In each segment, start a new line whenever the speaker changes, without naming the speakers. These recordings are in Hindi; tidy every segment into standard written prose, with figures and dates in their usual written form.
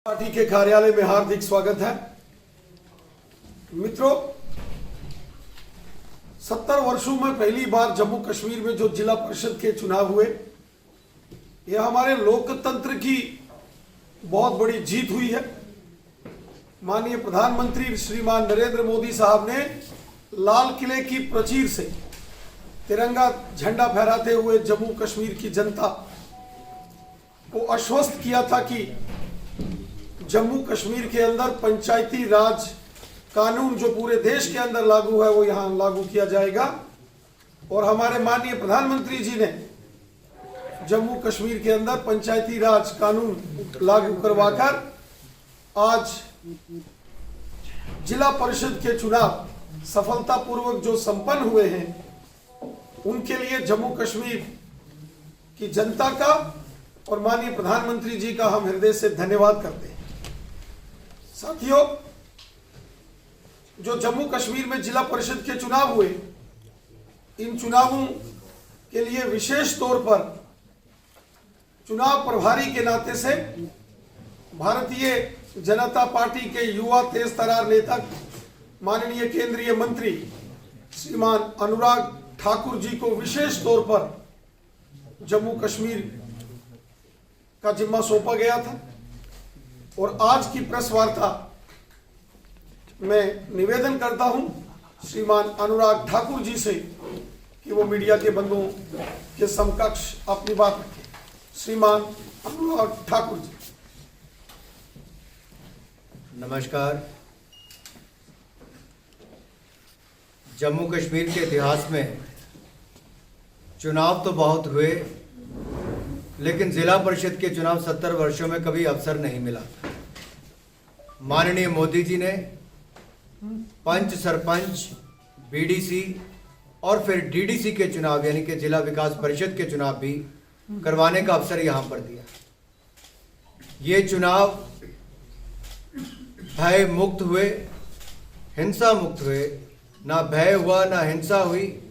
पार्टी के कार्यालय में हार्दिक स्वागत है। मित्रों, 70 वर्षों में पहली बार जम्मू कश्मीर में जो जिला परिषद के चुनाव हुए, यह हमारे लोकतंत्र की बहुत बड़ी जीत हुई है। माननीय प्रधानमंत्री श्रीमान नरेंद्र मोदी साहब ने लाल किले की प्राचीर से तिरंगा झंडा फहराते हुए जम्मू कश्मीर की जनता को आश्वस्त किया था कि जम्मू कश्मीर के अंदर पंचायती राज कानून जो पूरे देश के अंदर लागू है वो यहाँ लागू किया जाएगा। और हमारे माननीय प्रधानमंत्री जी ने जम्मू कश्मीर के अंदर पंचायती राज कानून लागू करवाकर आज जिला परिषद के चुनाव सफलतापूर्वक जो संपन्न हुए हैं, उनके लिए जम्मू कश्मीर की जनता का और माननीय प्रधानमंत्री जी का हम हृदय से धन्यवाद करते हैं। साथियों, जो जम्मू कश्मीर में जिला परिषद के चुनाव हुए, इन चुनावों के लिए विशेष तौर पर चुनाव प्रभारी के नाते से भारतीय जनता पार्टी के युवा तेज तर्रार नेता माननीय केंद्रीय मंत्री श्रीमान अनुराग ठाकुर जी को विशेष तौर पर जम्मू कश्मीर का जिम्मा सौंपा गया था। और आज की प्रेस वार्ता में निवेदन करता हूं श्रीमान अनुराग ठाकुर जी से कि वो मीडिया के बंधुओं के समकक्ष अपनी बात रखें। श्रीमान अनुराग ठाकुर जी।
नमस्कार। जम्मू कश्मीर के इतिहास में चुनाव तो बहुत हुए, लेकिन जिला परिषद के चुनाव 70 वर्षों में कभी अवसर नहीं मिला। माननीय मोदी जी ने पंच, सरपंच, बीडीसी और फिर डीडीसी के चुनाव यानी कि जिला विकास परिषद के चुनाव भी करवाने का अवसर यहाँ पर दिया। ये चुनाव भय मुक्त हुए, हिंसा मुक्त हुए, ना भय हुआ ना हिंसा हुई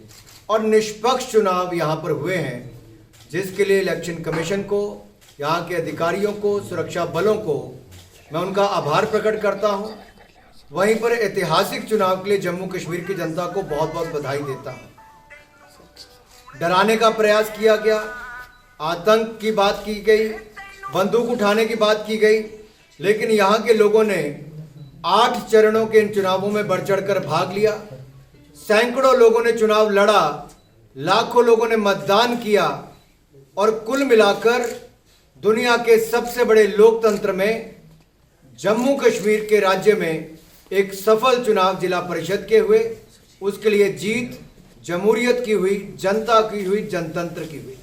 और निष्पक्ष चुनाव यहाँ पर हुए हैं, जिसके लिए इलेक्शन कमीशन को, यहाँ के अधिकारियों को, सुरक्षा बलों को मैं उनका आभार प्रकट करता हूँ। वहीं पर ऐतिहासिक चुनाव के लिए जम्मू कश्मीर की जनता को बहुत बहुत बधाई देता हूँ। डराने का प्रयास किया गया, आतंक की बात की गई, बंदूक उठाने की बात की गई, लेकिन यहाँ के लोगों ने 8 चरणों के इन चुनावों में बढ़ चढ़कर भाग लिया। सैकड़ों लोगों ने चुनाव लड़ा, लाखों लोगों ने मतदान किया और कुल मिलाकर दुनिया के सबसे बड़े लोकतंत्र में जम्मू कश्मीर के राज्य में एक सफल चुनाव जिला परिषद के हुए। उसके लिए जीत जमहूरियत की हुई, जनता की हुई, जनतंत्र की हुई।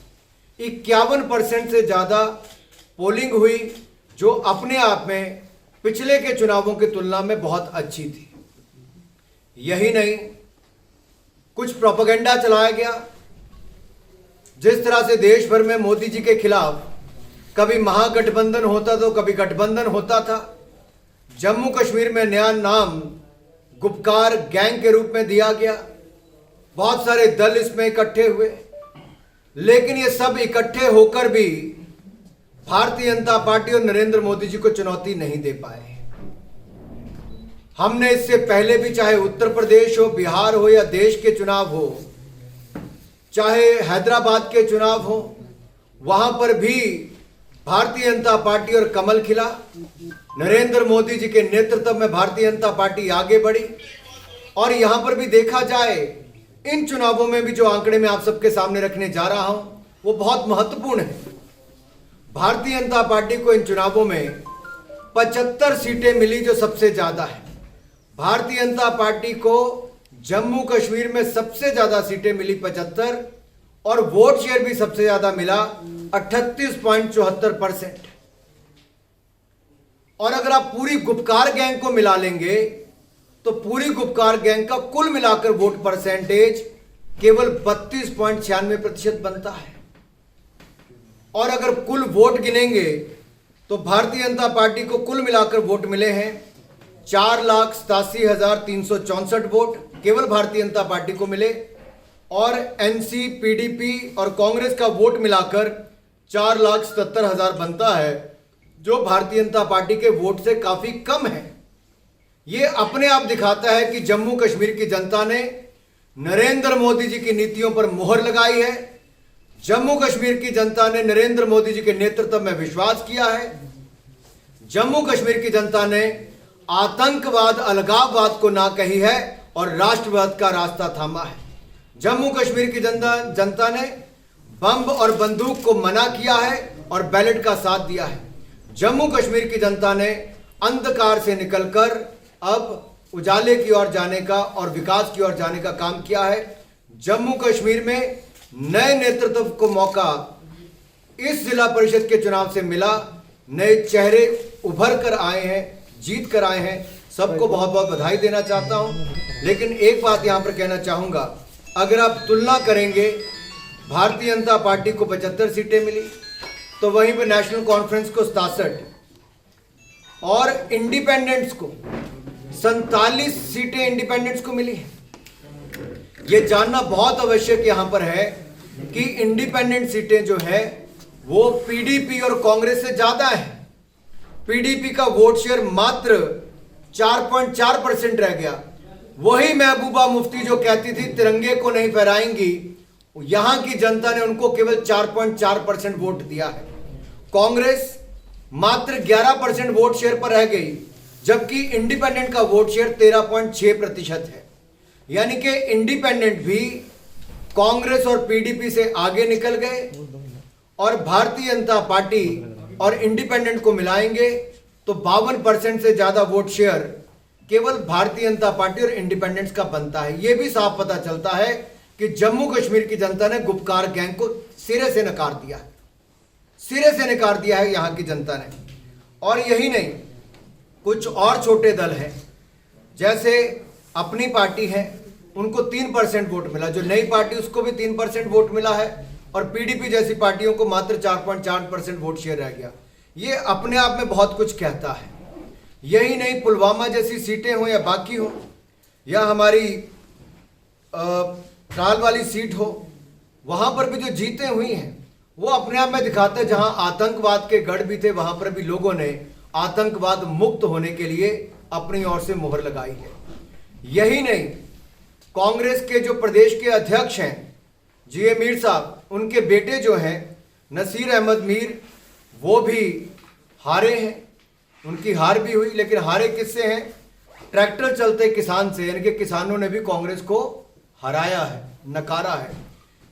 51% से ज़्यादा पोलिंग हुई, जो अपने आप में पिछले के चुनावों की तुलना में बहुत अच्छी थी। यही नहीं, कुछ प्रोपेगेंडा चलाया गया। जिस तरह से देश भर में मोदी जी के खिलाफ कभी महागठबंधन होता तो कभी गठबंधन होता था, जम्मू कश्मीर में नया नाम गुपकार गैंग के रूप में दिया गया। बहुत सारे दल इसमें इकट्ठे हुए, लेकिन ये सब इकट्ठे होकर भी भारतीय जनता पार्टी और नरेंद्र मोदी जी को चुनौती नहीं दे पाए। हमने इससे पहले भी, चाहे उत्तर प्रदेश हो, बिहार हो या देश के चुनाव हो, चाहे हैदराबाद के चुनाव हो, वहां पर भी भारतीय जनता पार्टी और कमल खिला। नरेंद्र मोदी जी के नेतृत्व में भारतीय जनता पार्टी आगे बढ़ी। और यहां पर भी देखा जाए, इन चुनावों में भी जो आंकड़े मैं आप सबके सामने रखने जा रहा हूं, वो बहुत महत्वपूर्ण है। भारतीय जनता पार्टी को इन चुनावों में 75 सीटें मिली, जो सबसे ज्यादा है। भारतीय जनता पार्टी को जम्मू कश्मीर में सबसे ज्यादा सीटें मिली 75, और वोट शेयर भी सबसे ज्यादा मिला 38.74%। और अगर आप पूरी गुपकार गैंग को मिला लेंगे तो पूरी गुपकार गैंग का कुल मिलाकर वोट परसेंटेज केवल 32.96% बनता है। और अगर कुल वोट गिनेंगे तो भारतीय जनता पार्टी को कुल मिलाकर वोट मिले हैं 4,87,364 वोट केवल भारतीय जनता पार्टी को मिले, और एनसी, पीडीपी और कांग्रेस का वोट मिलाकर 4,77,000 बनता है, जो भारतीय जनता पार्टी के वोट से काफी कम है। ये अपने आप दिखाता है कि जम्मू कश्मीर की जनता ने नरेंद्र मोदी जी की नीतियों पर मुहर लगाई है। जम्मू कश्मीर की जनता ने नरेंद्र मोदी जी के नेतृत्व में विश्वास किया है। जम्मू कश्मीर की जनता ने आतंकवाद, अलगाववाद को ना कही है और राष्ट्रवाद का रास्ता थामा है। जम्मू कश्मीर की जनता ने बम और बंदूक को मना किया है और बैलेट का साथ दिया है। जम्मू कश्मीर की जनता ने अंधकार से निकलकर अब उजाले की ओर जाने का और विकास की ओर जाने का काम किया है। जम्मू कश्मीर में नए नेतृत्व को मौका इस जिला परिषद के चुनाव से मिला। नए चेहरे उभर कर आए हैं, जीत कर आए हैं। सबको बहुत बहुत बधाई देना चाहता हूं। लेकिन एक बात यहां पर कहना चाहूंगा, अगर आप तुलना करेंगे, भारतीय जनता पार्टी को 75 सीटें मिली, तो वहीं पर नेशनल कॉन्फ्रेंस को 67 और इंडिपेंडेंट्स को 47 सीटें इंडिपेंडेंट्स को मिली है। यह जानना बहुत आवश्यक यहां पर है कि इंडिपेंडेंट सीटें जो है वो पीडीपी और कांग्रेस से ज्यादा है। पीडीपी का वोट शेयर मात्र 4.4% रह गया। वही महबूबा मुफ्ती जो कहती थी तिरंगे को नहीं फहराएंगी, यहां की जनता ने उनको केवल 4.4% वोट दिया है। कांग्रेस मात्र 11% वोट शेयर पर रह गई, जबकि इंडिपेंडेंट का वोट शेयर 13.6% है। यानी कि इंडिपेंडेंट भी कांग्रेस और पीडीपी से आगे निकल गए और भारतीय जनता पार्टी और इंडिपेंडेंट को मिलाएंगे तो 52% से ज्यादा वोट शेयर केवल भारतीय जनता पार्टी और इंडिपेंडेंट्स का बनता है। यह भी साफ पता चलता है कि जम्मू कश्मीर की जनता ने गुपकार गैंग को सिरे से नकार दिया है, सिरे से नकार दिया है यहां की जनता ने। और यही नहीं, कुछ और छोटे दल हैं, जैसे अपनी पार्टी है, उनको 3% वोट मिला। जो नई पार्टी उसको भी 3% वोट मिला है और पीडीपी जैसी पार्टियों को मात्र 4.4% वोट शेयर रह गया। ये अपने आप में बहुत कुछ कहता है। यही नहीं, पुलवामा जैसी सीटें हो या बाकी हो या हमारी ट्राल वाली सीट हो, वहां पर भी जो जीतें हुई हैं वो अपने आप में दिखाता है जहां आतंकवाद के गढ़ भी थे, वहां पर भी लोगों ने आतंकवाद मुक्त होने के लिए अपनी ओर से मुहर लगाई है। यही नहीं, कांग्रेस के जो प्रदेश के अध्यक्ष हैं जीए मीर साहब, उनके बेटे जो हैं नसीर अहमद मीर, वो भी हारे हैं। उनकी हार भी हुई, लेकिन हारे किससे हैं? ट्रैक्टर चलते किसान से, यानी कि किसानों ने भी कांग्रेस को हराया है, नकारा है।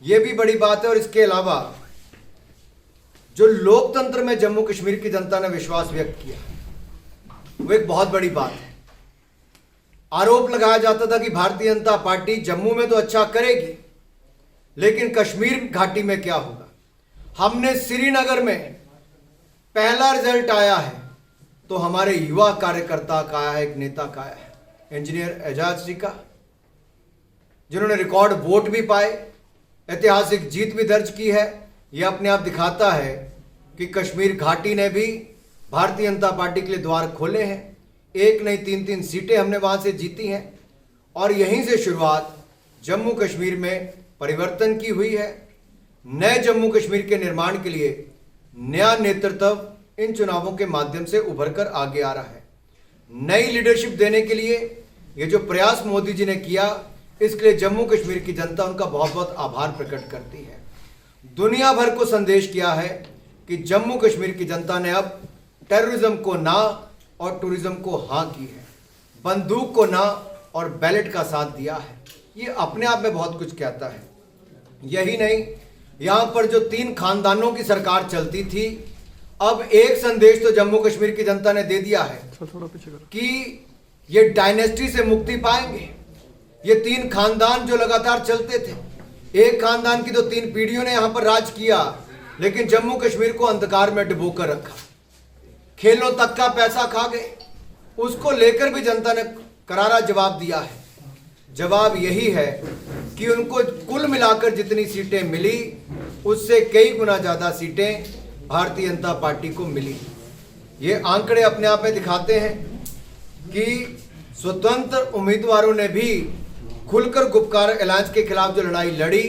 यह भी बड़ी बात है। और इसके अलावा जो लोकतंत्र में जम्मू कश्मीर की जनता ने विश्वास व्यक्त किया, वो एक बहुत बड़ी बात है। आरोप लगाया जाता था कि भारतीय जनता पार्टी जम्मू में तो अच्छा करेगी, लेकिन कश्मीर घाटी में क्या होगा। हमने श्रीनगर में पहला रिजल्ट आया है तो हमारे युवा कार्यकर्ता का आया है, एक नेता का आया है, इंजीनियर एजाज जी का, जिन्होंने रिकॉर्ड वोट भी पाए, ऐतिहासिक जीत भी दर्ज की है। यह अपने आप दिखाता है कि कश्मीर घाटी ने भी भारतीय जनता पार्टी के लिए द्वार खोले हैं। एक नहीं 3-3 सीटें हमने वहां से जीती हैं और यहीं से शुरुआत जम्मू कश्मीर में परिवर्तन की हुई है। नए जम्मू कश्मीर के निर्माण के लिए नया नेतृत्व इन चुनावों के माध्यम से उभर कर आगे आ रहा है। नई लीडरशिप देने के लिए ये जो प्रयास मोदी जी ने किया, इसके लिए जम्मू कश्मीर की जनता उनका बहुत बहुत आभार प्रकट करती है। दुनिया भर को संदेश किया है कि जम्मू कश्मीर की जनता ने अब टेररिज्म को ना और टूरिज्म को हाँ की है, बंदूक को ना और बैलेट का साथ दिया है। ये अपने आप में बहुत कुछ कहता है। यही नहीं, यहां पर जो 3 खानदानों की सरकार चलती थी, अब एक संदेश तो जम्मू कश्मीर की जनता ने दे दिया है कि ये डायनेस्टी से मुक्ति पाएंगे। ये 3 खानदान जो लगातार चलते थे, एक खानदान की तो 3 पीढ़ियों ने यहां पर राज किया, लेकिन जम्मू कश्मीर को अंधकार में डुबोकर रखा, खेलों तक का पैसा खा गए। उसको लेकर भी जनता ने करारा जवाब दिया है। जवाब यही है कि उनको कुल मिलाकर जितनी सीटें मिली, उससे कई गुना ज्यादा सीटें भारतीय जनता पार्टी को मिली। ये आंकड़े अपने आप में दिखाते हैं कि स्वतंत्र उम्मीदवारों ने भी खुलकर गुपकार अलायंस के खिलाफ जो लड़ाई लड़ी,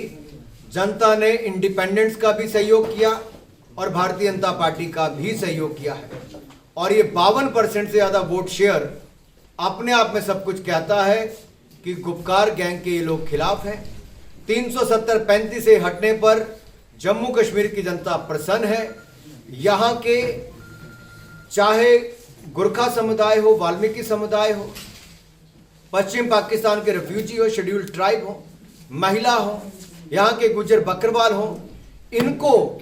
जनता ने इंडिपेंडेंट्स का भी सहयोग किया और भारतीय जनता पार्टी का भी सहयोग किया है। और ये 52% से ज़्यादा वोट शेयर अपने आप में सब कुछ कहता है कि गुपकार गैंग के ये लोग खिलाफ हैं। 370-35 से हटने पर जम्मू कश्मीर की जनता प्रसन्न है। यहाँ के चाहे गुरखा समुदाय हो, वाल्मीकि समुदाय हो, पश्चिम पाकिस्तान के रेफ्यूजी हो, शेड्यूल्ड ट्राइब हो, महिला हो, यहाँ के गुज्जर बकरवाल हो, इनको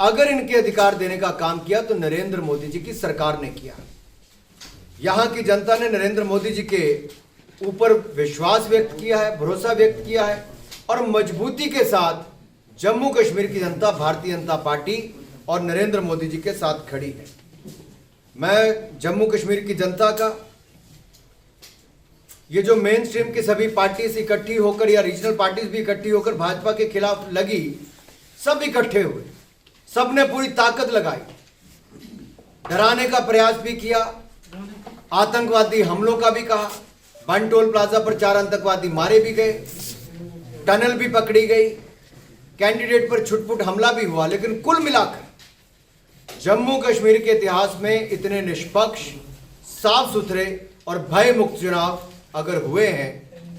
अगर इनके अधिकार देने का काम किया तो नरेंद्र मोदी जी की सरकार ने किया। यहाँ की जनता ने नरेंद्र मोदी जी के ऊपर विश्वास व्यक्त किया है, भरोसा व्यक्त किया है और मजबूती के साथ जम्मू कश्मीर की जनता भारतीय जनता पार्टी और नरेंद्र मोदी जी के साथ खड़ी है। मैं जम्मू कश्मीर की जनता का, ये जो मेन स्ट्रीम की सभी पार्टीज इकट्ठी होकर या रीजनल पार्टीज भी इकट्ठी होकर भाजपा के खिलाफ लगी, सब इकट्ठे हुए, सबने पूरी ताकत लगाई, डराने का प्रयास भी किया, आतंकवादी हमलों का भी कहा, बन टोल प्लाजा पर 4 आतंकवादी मारे भी गए, टनल भी पकड़ी गई, कैंडिडेट पर छुटपुट हमला भी हुआ। लेकिन कुल मिलाकर जम्मू कश्मीर के इतिहास में इतने निष्पक्ष, साफ सुथरे और भय मुक्त चुनाव अगर हुए हैं,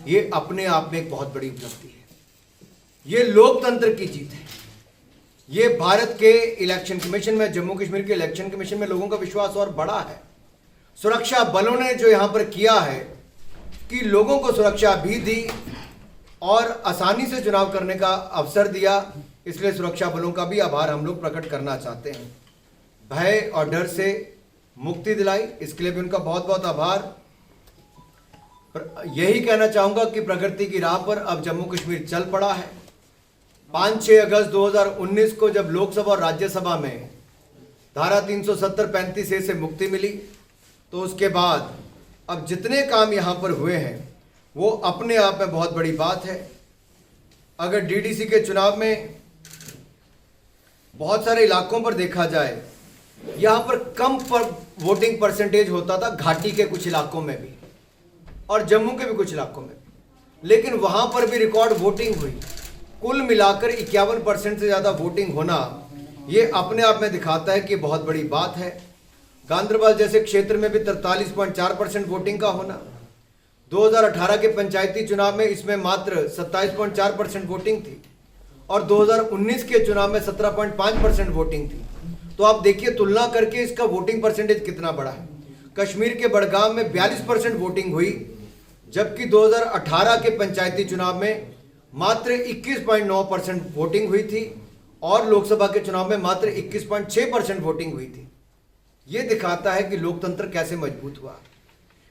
ये अपने आप में एक बहुत बड़ी उपलब्धि है। ये लोकतंत्र की जीत है। ये भारत के इलेक्शन कमीशन में, जम्मू कश्मीर के इलेक्शन कमीशन में लोगों का विश्वास और बढ़ा है। सुरक्षा बलों ने जो यहां पर किया है कि लोगों को सुरक्षा भी दी और आसानी से चुनाव करने का अवसर दिया, इसलिए सुरक्षा बलों का भी आभार हम लोग प्रकट करना चाहते हैं। भय और डर से मुक्ति दिलाई, इसके लिए भी उनका बहुत बहुत आभार। यही कहना चाहूंगा कि प्रगति की राह पर अब जम्मू कश्मीर चल पड़ा है। 5-6 अगस्त 2019 को जब लोकसभा और राज्यसभा में धारा 370-35A से मुक्ति मिली, तो उसके बाद अब जितने काम यहाँ पर हुए हैं वो अपने आप में बहुत बड़ी बात है। अगर डीडीसी के चुनाव में बहुत सारे इलाकों पर देखा जाए, यहाँ पर कम वोटिंग परसेंटेज होता था घाटी के कुछ इलाकों में भी और जम्मू के भी कुछ इलाकों में भी, लेकिन वहाँ पर भी रिकॉर्ड वोटिंग हुई। कुल मिलाकर 51% से ज़्यादा वोटिंग होना ये अपने आप में दिखाता है कि बहुत बड़ी बात है। गांदरबल जैसे क्षेत्र में भी 43.4% वोटिंग का होना, 2018 के पंचायती चुनाव में इसमें मात्र 27.4% वोटिंग थी और 2019 के चुनाव में 17.5% वोटिंग थी। तो आप देखिए तुलना करके इसका वोटिंग परसेंटेज कितना बड़ा है। कश्मीर के बड़गाम में 42% वोटिंग हुई, जबकि 2018 के पंचायती चुनाव में मात्र 21.9% वोटिंग हुई थी और लोकसभा के चुनाव में मात्र 21.6% वोटिंग हुई थी। ये दिखाता है कि लोकतंत्र कैसे मजबूत हुआ।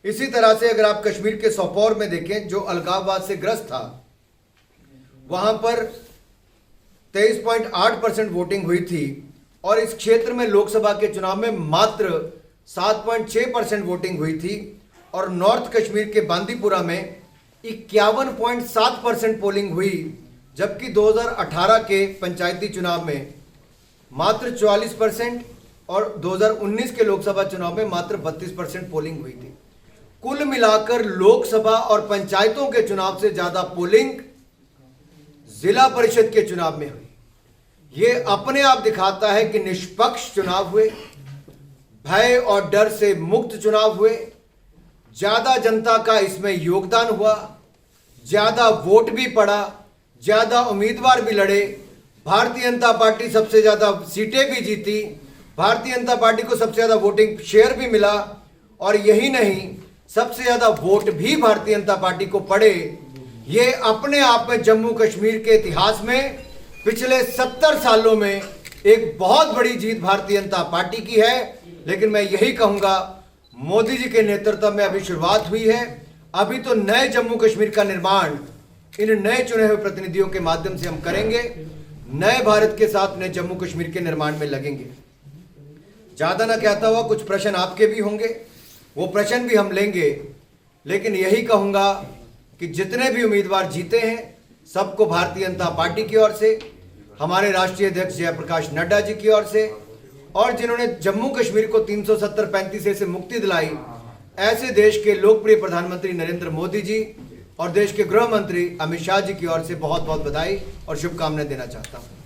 इसी तरह से अगर आप कश्मीर के सोपोर में देखें, जो अलगाववाद से ग्रस्त था, वहां पर 23.8% वोटिंग हुई थी और इस क्षेत्र में लोकसभा के चुनाव में मात्र 7.6% वोटिंग हुई थी और नॉर्थ कश्मीर के बांदीपुरा में 51.7% पोलिंग हुई, जबकि 2018 के पंचायती चुनाव में मात्र 44% और 2019 के लोकसभा चुनाव में मात्र 32% पोलिंग हुई थी। कुल मिलाकर लोकसभा और पंचायतों के चुनाव से ज्यादा पोलिंग जिला परिषद के चुनाव में हुई। ये अपने आप दिखाता है कि निष्पक्ष चुनाव हुए, भय और डर से मुक्त चुनाव हुए, ज्यादा जनता का इसमें योगदान हुआ, ज्यादा वोट भी पड़ा, ज्यादा उम्मीदवार भी लड़े, भारतीय जनता पार्टी सबसे ज्यादा सीटें भी जीती, भारतीय जनता पार्टी को सबसे ज्यादा वोटिंग शेयर भी मिला और यही नहीं, सबसे ज्यादा वोट भी भारतीय जनता पार्टी को पड़े। ये अपने आप में जम्मू कश्मीर के इतिहास में पिछले 70 सालों में एक बहुत बड़ी जीत भारतीय जनता पार्टी की है। लेकिन मैं यही कहूंगा, मोदी जी के नेतृत्व में अभी शुरुआत हुई है। अभी तो नए जम्मू कश्मीर का निर्माण इन नए चुने हुए प्रतिनिधियों के माध्यम से हम करेंगे। नए भारत के साथ नए जम्मू कश्मीर के निर्माण में लगेंगे। ज्यादा ना कहता हुआ, कुछ प्रश्न आपके भी होंगे, वो प्रश्न भी हम लेंगे। लेकिन यही कहूंगा कि जितने भी उम्मीदवार जीते हैं, सबको भारतीय जनता पार्टी की ओर से, हमारे राष्ट्रीय अध्यक्ष जयप्रकाश नड्डा जी की ओर से, और जिन्होंने जम्मू कश्मीर को 370-35A से मुक्ति दिलाई, ऐसे देश के लोकप्रिय प्रधानमंत्री नरेंद्र मोदी जी और देश के गृह मंत्री अमित शाह जी की ओर से बहुत बहुत बधाई और शुभकामनाएं देना चाहता हूं।